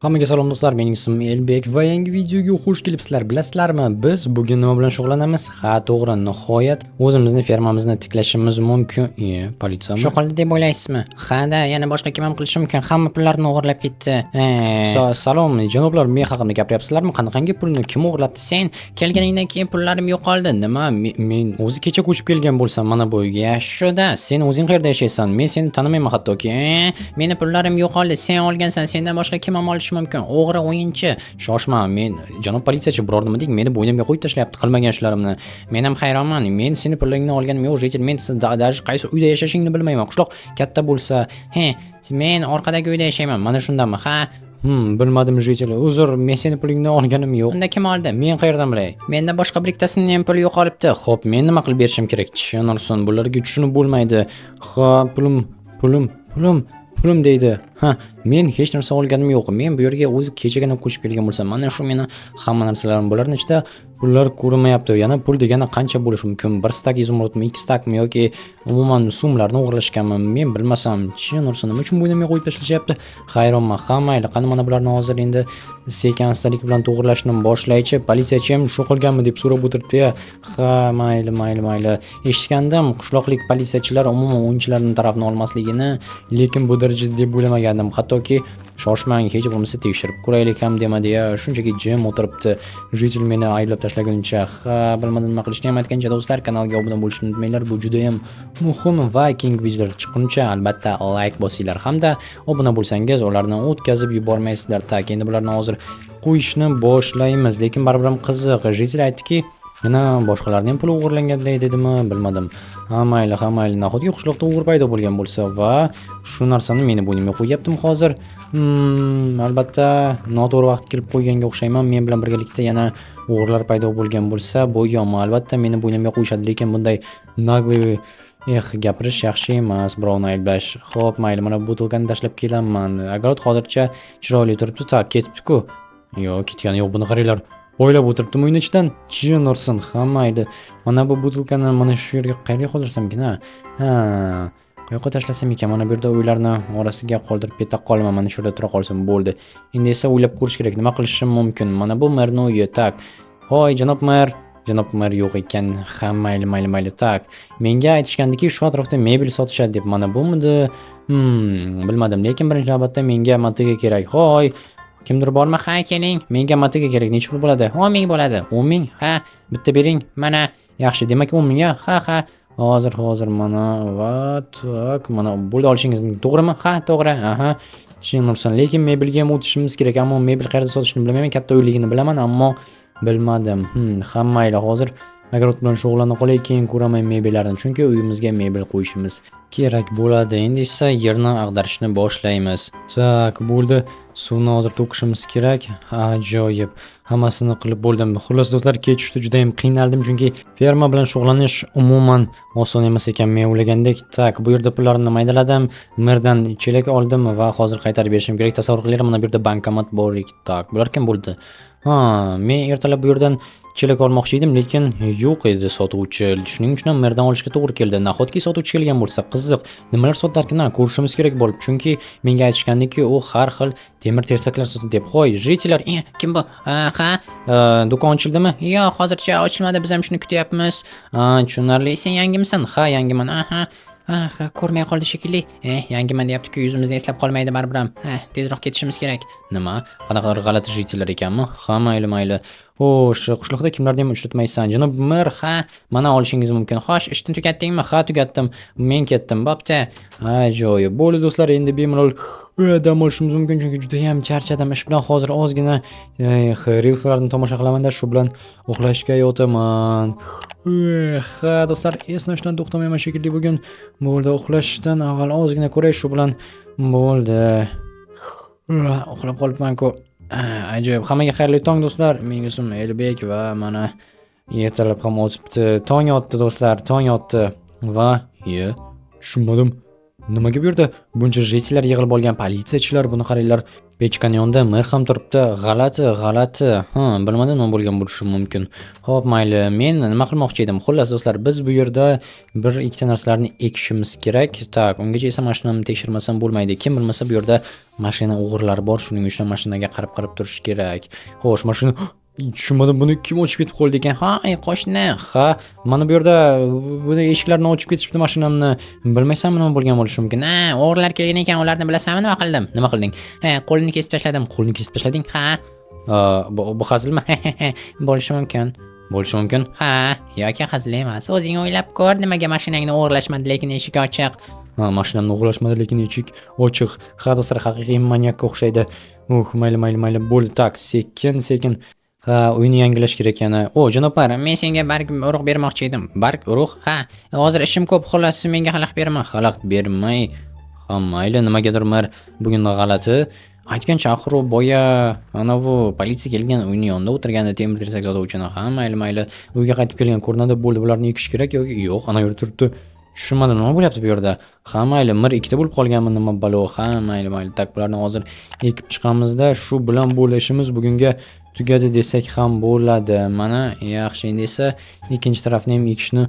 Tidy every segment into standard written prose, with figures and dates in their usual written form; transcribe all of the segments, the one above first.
Hammaga salom do'stlar, mening ismim Elbek va yangi videoga xush kelibsizlar. Bilasizlarmi, biz bugun nima bilan shug'ullanamiz? Ha, to'g'ri, nihoyat o'zimizni fermamizni tiklashimiz mumkin. Politsiyami? Shu qildi deb o'ylaysizmi? Ha-da, yana boshqa kim ham qilishi mumkin. Hamma pullarni o'g'irlab ketdi. Salom, janoblar, men haqimda gapiryapsizlarmi? Qanaqangi pulni kim o'g'irlabdi? Sen kelganingdan keyin pullarim yo'qoldi. Nima? Men o'zi kecha ko'chib kelgan bo'lsam, mana bu uyga. Shuda, Sen o'zing qayerda yashaysan? Men seni tanimayman hattoki. meni pullarim yo'qoldi. Sen olgansan. Sendan boshqa kim ham olishi mumkin? O'g'ri o'yinchi. Shoshma, men janob politsiyachi biror nima deng, meni bo'ynimga qo'yib tashlayapti qilmagan ishlarimni. Men ham hayronman. Men seni pullaringni olganim yo'q, Jetil. Men даже qaysi uyda yashashingni bilmayman. Qishloq katta bo'lsa, Men orqadagi uyda yashayman. Mana shundami? Ha? Bilmadim Jetil. Uzr, men seni pulingni olganim yo'q. Unda kim oldi? Men qayerdan bilay? Menda boshqa bir ikkitasining ham puli yo'qolibdi. Xo'p, men nima qilib berishim kerak? Tushunarsan, bularga tushunib bo'lmaydi. Xo'p, pulim deydi. Men hech narsa olganim yo'q. Men bu yerga o'zi kechagina ko'chib kelgan bo'lsam, mana shu meni hamma narsalarim bularning ichida pullar ko'rinmayapti. Yana pul degani qancha bo'lishi mumkin? 1 stak izumrudmi, 2 stakmi yoki umuman so'mlarni o'g'irlashganmi? Men bilmasam, tushunarsan, nima uchun bo'ynimga qo'yib tashlashyapti? Hayronman. Mayli, qani mana bularni hozir endi sekin-astalik bilan to'g'irlashni boshlaychi. Politsiyachi ham shu qilganmi deb so'rab o'tiribdi-ya. Mayli. Eshitgandim, qishloqlik politsiyachilar umuman o'yinchilarning tarafini olmasligini, lekin bu darajada deb o'ylamagandim. Hattoki shoshmang, hech bo'lmasa tekshirib ko'raylik ham demadi-ya. Shunchaki jim o'tiribdi. Jetil meni ayblab tashlaguncha. Bilmadim nima qilishni ham aytgancha do'stlar, kanalga obuna bo'lishni unutmanglar. Bu juda ham muhim va keyingi videolar chiqquncha albatta like bosinglar hamda obuna bo'lsangiz ularni o'tkazib yubormaysizlar. Tak, endi bularni hozir qo'yishni boshlaymiz, lekin baribir ham qiziq. Jetil aytdiki, yana boshqalarning puli o'g'irlanganday dedimi, bilmadim. Mayli, nahotki qishloqda o'g'ir paydo bo'lgan bo'lsa va shu narsani meni bo'ynimga qo'yaptimi hozir? Albatta, noto'g'ri vaqt kelib qo'yganga o'xshayman. Men bilan birgalikda yana o'g'irlar paydo bo'lgan bo'lsa, bu yomon. Albatta meni bo'ynimga qo'yishadi, lekin bunday nagliy gapirish yaxshi emas, birovni ayblash. Xo'p, mayli, mana bu butilkani tashlab kelaman. Agar hozircha chiroyli turibdi, tak, ketibdi-ku. Yo'q, ketgani yo'q, buni qaranglar. O'ylab o'tiribdim uyni ichidan. Tushunarsan, mayli. Mana bu butilkani mana shu yerga qayerga qoldirsam ekan? Qayoqqa tashlasam ekan? Mana bu yerda uylarni orasiga qoldirib keta qolman. Mana shu yerda tura qolsam bo'ldi. Endi esa o'ylab ko'rish kerak, nima qilishim mumkin. Mana bu merning uyi, tak. Hoy, janob mer yo'q ekan. Mayli. Tak. Menga aytishgandiki, shu atrofda mebel sotishadi deb. Mana bumidi? Bilmadim, lekin birinchi navbatda menga motiga kerak. Hoy, kimdir bormi? Ha, keling. Menga motiga kerak. Necha pul bo'ladi? 10 ming bo'ladi. 10 ming? Ha, bitta bering. Mana, yaxshi. Demak 10 ming-a? Ha. Hozir mana va tak, mana bo'ldi, olishingiz mumkin. To'g'rimi? Ha, to'g'ri. Tushunarsan, lekin mebelga ham o'tishimiz kerak. Ammo mebel qayerda sotishni bilmayman. Katta uyligini bilaman, ammo bilmadim. Mayli, hozir agar o't bilan shug'ullana qolay, keyin ko'raman mebellarni, chunki uyimizga mebel qo'yishimiz kerak bo'ladi. Endi esa yerni ag'darishni boshlaymiz. Tak, bo'ldi. Suvni hozir to'kishimiz kerak. Ajoyib. Hammasini qilib bo'ldim. Xullas do'stlar, kech tushdi, juda ham qiynaldim, chunki ferma bilan shug'ullanish umuman oson emas ekan men o'ylagandek. Tak, bu yerda pullarimni maydaladim, merdan chelak oldim va hozir qaytarib berishim kerak. Tasavvur qilinglar, mana bu yerda bankomat bor ekan. Tak, bular kim bo'ldi? Men ertalab bu yerdan chelak olmoqchi edim, lekin yo'q edi sotuvchi. Shuning uchun ham merdan olishga to'g'ri keldi. Nahotki sotuvchi kelgan bo'lsa, qiziq, nimalar sotarkan, ko'rishimiz kerak bo'lib, chunki menga aytishgandiki, u har xil temir tersaklar sotadi deb. Qo'y, jetillar, Kim bu? Do'kon ochildimi? Yo'q, hozircha ochilmadi. Biz ham shuni kutyapmiz. Tushunarli. Sen yangimisan? Ha, yangiman. Ko'rmay qoldi shekilli. Yangiman deyapti-ku, yuzimizni eslab qolmaydi baribir ham. Tezroq ketishimiz kerak. Nima? Qanaqa g'alati jetillar ekanmi? Mayli. Xo'sh, qishloqda kimlarni ham uchratmaysan, janob mer? Mana olishingiz mumkin. Xo'sh, ishni tugatdingmi? Ha, tugatdim. Men ketdim. Bo'pti. Ajoyib. Bo'ldi do'stlar, endi bemalol dam olishimiz mumkin, chunki juda ham charchadim. Ish bilan hozir ozgina reelslarni tomosha qilaman-da, shu bilan uxlashga yotaman. Do'stlar, esnashdan to'xtamayman shekilli bugun. Bo'ldi, uxlashdan avval ozgina ko'ray, shu bilan bo'ldi. Uxlab qolibman-ku. Ajoyib. Hammaga xayrli tong do'stlar. Mening ismim Elbek va mana ertalab ham o'tibdi. Tong otdi do'stlar, tong otdi va tushunmadim. nimaga bu yerda buncha jetilar yig'ilib olgan, politsiyachilar, buni qaranglar. Pechkani yonida mer ham turibdi. G'alati. Bilmadim nima bo'lgan bo'lishi mumkin. Xo'p, mayli. Men nima qilmoqchi edim? Xullas do'stlar, biz bu yerda bir ikkita narsalarni ekishimiz kerak. Tak, ungacha esa mashinamni tekshirmasam bo'lmaydi. Kim bilmasa bu yerda mashina o'g'rilari bor, shuning uchun mashinaga qarab turish kerak. Xo'sh, mashina tushunmadim, buni kim ochib ketib qoldi ekan? Ha, qo'shni. Ha, mana bu yerda buni eshiklarni ochib ketishibdi mashinamni. Bilmaysanmi nima bo'lgan bo'lishi mumkin? Ha, o'g'irlar kelgan ekan, ularni bilasanmi nima qildim? Nima qilding? Ha, qo'lini kesib tashladim. Qo'lni kesib tashlading? Ha, Bu hazilmi? bo'lishi mumkin. Bo'lishi mumkin. Ha, yoki hazil emas. O'zing o'ylab ko'r, nimaga mashinangni o'g'irlashmadi, lekin eshik ochiq. Mashinamni o'g'irlashmadi, lekin eshik ochiq. Ha, do'stlar, haqiqiy maniakka o'xshaydi. Mayli. Bo'ldi, tak, sekin. Ha, uyni yangilash kerak yana. Janob mer, men senga barg urug' bermoqchi edim. Barg urug'? Ha, hozir ishim ko'p, xolos menga xalaqit berma. Xalaqit bermay. Ha, mayli, nimagadir mer bugun g'alati. Aytgancha axir u boya anavi politsiya kelgan uyni yonida o'tirganda temir tersak sotuvchini. Ha, mayli. Uyga qaytib kelgan ko'rinadi, bo'ldi, bularni ekish kerak yoki yo'q, ana yerda turibdi. Tushunmadim, nima bo'lyapti bu yerda? Ha, mayli, mir ikkita bo'lib qolganmi, nima balo? Ha, mayli. Tak, bularni hozir ekib chiqamizda, shu bilan bo'ldi ishimiz bugunga tugadi desak ham bo'ladi. Mana yaxshi, endi esa ikkinchi tarafni ham ekishni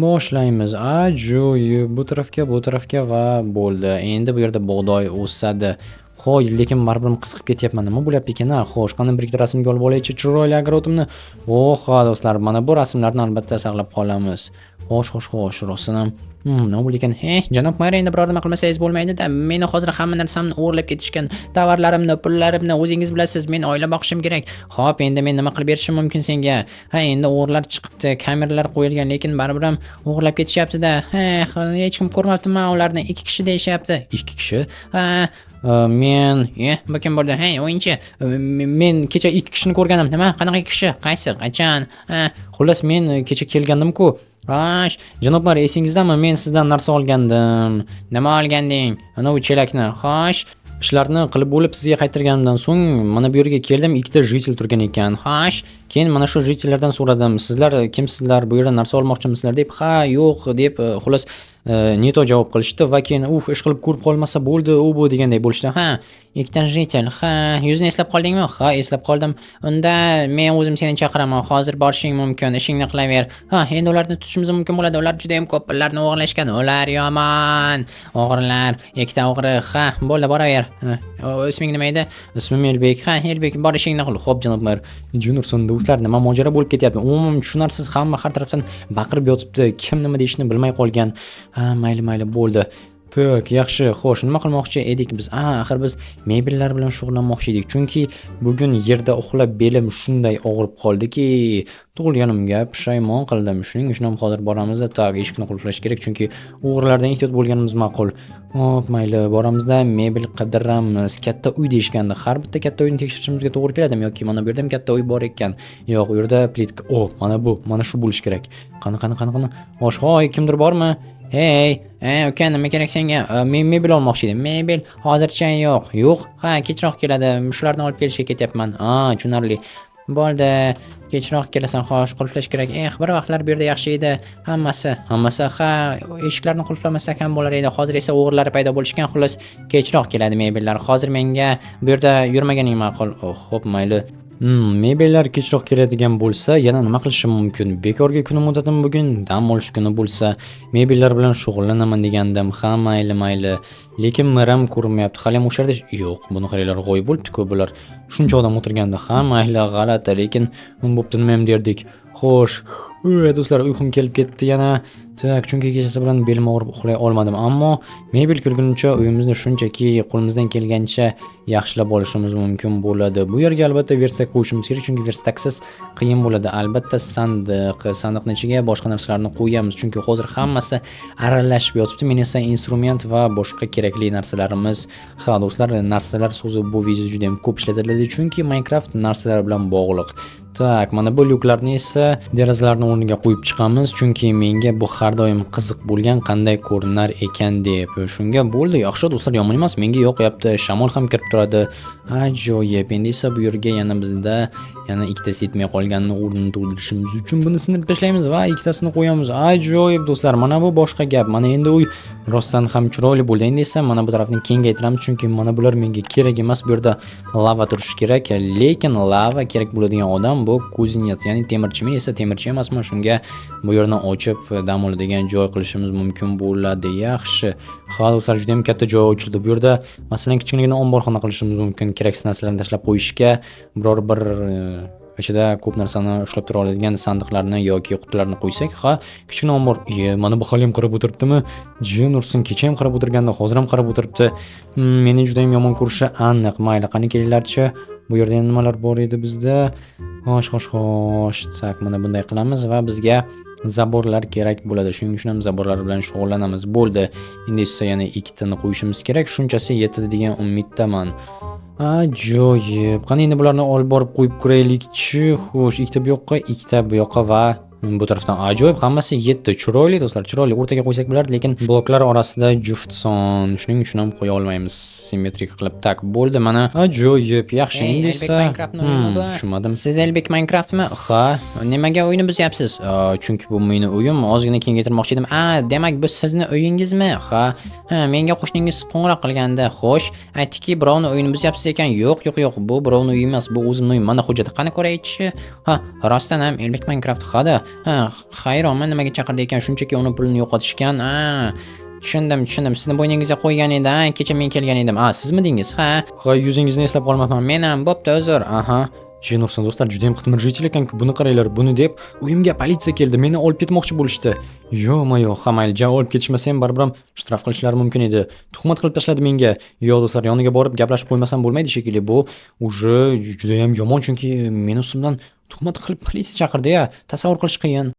boshlaymiz. Ajoyib, bu tarafga va bo'ldi. Endi bu yerda bug'doy o'sadi. Xo'y, lekin baribir qiziqib ketyapman. Nima bo'lyapti ekan? Xo'sh, qani bir ikkita rasmga olib olaychi, chiroyli agrotimni. Ha, do'stlar, mana bu rasmlarni albatta saqlab qolamiz. Xo'sh, rostdan ham nima bo'ldi ekan? Janob mer, endi biror nima qilmasangiz bo'lmaydi-da. Meni hozir hamma narsamni o'g'irlab ketishgan. Tovarlarimni, pullarimni o'zingiz bilasiz. Men oila boqishim kerak. Xo'p, endi men nima qilib berishim mumkin senga? Ha, endi o'g'irlar chiqibdi, kameralar qo'yilgan, lekin baribir ham o'g'irlab ketishyapti-da. Hech kim ko'rmabdimi ularni? 2 kishi deyishyapti. 2 kishi? Ha, men bu kim bo'ldi? O'yinchi. Men kecha 2 kishini ko'rganim. Nima? Qanaqa 2 kishi? Qaysi? Qachon? Xullas, men kecha kelgandim-ku. Xo'sh, janob mer, esingizdami? Men sizdan narsa olgandim. Nima olganding? Ana u chelakni. Xo'sh, ishlarni qilib bo'lib sizga qaytarganimdan so'ng mana bu yerga keldim, ikkita jitel turgan ekan. Xo'sh, keyin mana shu jitellardan so'radim, sizlar kimsizlar, bu yerda narsa olmoqchimisizlar deb. Ha, yo'q deb xullas neto javob qilishdi va keyin ish qilib ko'rib qolmasa bo'ldi, u bu deganday bo'lishdi. Ha, ikkita jitel. Ha, yuzini eslab qoldingmi? Ha, eslab qoldim. Unda men o'zim seni chaqiraman. Hozir borishing mumkin, ishingni qilaver. Ha, endi ularni tutishimiz mumkin bo'ladi. Ular juda ham ko'p pullarni o'g'irlashgan. Ular yomon. O'g'irlar, ikkita o'g'ri. Ha, bo'ldi, boraver. Isming nima edi? Ismim Elbek. Ha, Elbek, bor ishingni qil. Xo'p, janob mer. Juniorson, do'stlar, nima mojaro bo'lib ketyapti? Umuman tushunarsiz, hamma har tarafdan baqirib yotibdi. Kim nima deyishini bilmay qolgan. Ha, mayli, bo'ldi. Tak, yaxshi. Xo'sh, nima qilmoqchi edik biz? Axir biz mebellar bilan shug'ullanmoqchi edik. Chunki bugun yerda uxlab belim shunday og'rib qoldiki, tug'ilganimga pushaymon qildim. Shuning uchun ham hozir boramiz, tak, eshikni qulflash kerak, chunki o'g'rilardan ehtiyot bo'lganimiz ma'qul. Hop, mayli, boramizda mebel qidiramiz. Katta uy deyishganda, har bitta katta uyni tekshirishimizga to'g'ri keladimi yoki mana bu yerda ham katta uy bor ekan? Yo'q, u yerda plitka. Mana shu bo'lish kerak. Qani. Hoy, kimdir bormi? Hey, uka, nima kerak senga? Men mebel olmoqchi edim. Mebel hozircha yo'q. Ha, kechroq keladi. Shularni olib kelishga ketyapman. Tushunarli. Bo'ldi, kechroq kelasan. Xo'sh, qulflash kerak. Bir vaqtlar bu yerda yaxshi edi. Hammasi. Ha, eshiklarni qulflamasak ham bo'lar edi. Hozir esa o'g'irlar paydo bo'lishgan. Xullas, kechroq keladi mebellar. Hozir menga bu yerda yurmaganing ma'qul. Xo'p, mayli. Mebellar kechroq keladigan bo'lsa, yana nima qilishim mumkin? Bekorga kunim muddatim bugun dam olish kuni bo'lsa, mebellar bilan shug'ullanaman degandim. Ha, mayli. Lekin miram ko'rinmayapti. Hali ham o'sha yerda yo'q. Buni qaranglar, g'oyib bo'libdi-ku bular. Shuncha odam o'tirganda. Ha, mayli, g'alati, lekin bo'pti, nima ham derdik. Xo'sh, do'stlar, uyqum kelib ketdi yana. Tak, chunki kechasi bilan belim og'rib uxlay olmadim, ammo mebel kelguncha uyimizni shunchaki qo'limizdan kelgancha yaxshilab olishimiz mumkin bo'ladi. Bu yerga albatta versak qo'yishimiz kerak, chunki versaksiz qiyin bo'ladi. Albatta sandiqning ichiga boshqa narsalarni qo'yamiz, chunki hozir hammasi aralashib yotibdi. Men esa instrument va boshqa kerakli narsalarimiz. Ha, do'stlar, narsalar so'zi bu video juda ham ko'p ishlatiladi dedi, chunki Minecraft narsalar bilan bog'liq. Tak, mana bu lyuklarni esa derazalarning o'rniga qo'yib chiqamiz, chunki menga bu har doim qiziq bo'lgan, qanday ko'rinar ekan deb. Shunga bo'ldi, yaxshi do'stlar, yomon emas, menga yoqyapti. Shamol ham kirib turadi. Ajoyib. Endi esa bu yerga bizda ikkitasi yetmay qolganini o'rnini to'ldirishimiz uchun buni sindirib tashlaymiz va ikkitasini qo'yamiz. Ajoyib do'stlar, mana bu boshqa gap. Mana endi uy rostdan ham chiroyli bo'ldi. Endi esa mana bu tarafni kengaytiramiz, chunki mana bular menga kerak emas. Bu yerda lava turishi kerak, lekin lava kerak bo'ladigan odam bu kuzinets, ya'ni temirchi. Men esa temirchi emasman, shunga bu yerni ochib dam oladigan joy qilishimiz mumkin bo'ladi. Yaxshi. Ha, do'stlar, juda ham katta joy ochildi. Bu yerda masalan kichkinagina omborxona qilishimiz mumkin. Keraksiz narsalarni tashlab qo'yishga, biror bir ichida ko'p narsani ushlab tura oladigan sandiqlarni yoki qutilarni qo'ysak, ha, kichkina ombor. Mana bu hali ham qarab o'tiribdimi? Jin ursin, kecha ham qarab o'tirganda, hozir ham qarab o'tiribdi. Meni juda ham yomon ko'rishi aniq. Mayli, qani kelinglarchi. Bu yerda nimalar bor edi bizda? Xo'sh. Tak, mana bunday qilamiz va bizga zaborlar kerak bo'ladi. Shuning uchun ham zaborlar bilan shug'ullanamiz. Bo'ldi. Endi esa yana ikkitani qo'yishimiz kerak. Shunchasi yetadi degan umiddaman. Ajoyib. Qani endi bularni olib borib qo'yib ko'raylikchi. Xo'sh, ikkita bu yoqqa, ikkita bu yoqqa va bu tarafdan. Ajoyib, hammasi yetdi. Chiroyli do'stlar, chiroyli. O'rtaga qo'ysak bo'lardi, lekin bloklar orasida juft son. Shuning uchun ham qo'ya olmaymiz. Simmetrik qilib. Tak, bo'ldi mana. Ajoyib. Yaxshi, endi esa tushunmadim. Siz Elbek Minecraftmi? Ha, Nimaga uyni buzyapsiz? chunki bu meni uyim. Ozgina kengaytirmoqchi edim. Demak bu sizni uyingizmi? Ha, menga qo'shningiz qo'ng'iroq qilganda, xo'sh, aytdiki, birovni uyini buzyapsiz ekan. Yo'q. Bu birovni uyi emas, bu o'zimning uyim. Mana hujjati qani ko'raychi? Ha, rostdan ham Elbek Minecraft hada. Hayronman nimaga chaqirdi ekan, shunchaki uni pulini yo'qotishgan. Tushundim. Sizni bo'yningizga qo'ygan edi. Kecha men kelgan edim. Sizmidingiz? Ha, yuzingizni eslab qolmayapman. men ham bo'pti, uzr. Jin ursin do'stlar, juda ham qitmirjichil ekan-ku. Buni qaranglar, buni deb uyimga politsiya keldi. Meni olib ketmoqchi bo'lishdi. Yo'q, mayli, olib ketishmasa ham baribir ham shtraf qilishlari mumkin edi. Tuhmat qilib tashladi menga. Yo'q do'stlar, yoniga borib gaplashib qo'ymasam bo'lmaydi shekilli. Bu juda ham yomon, chunki meni ustimdan tuhmat qilib politsiya chaqirdi-ya. Tasavvur qilish qiyin.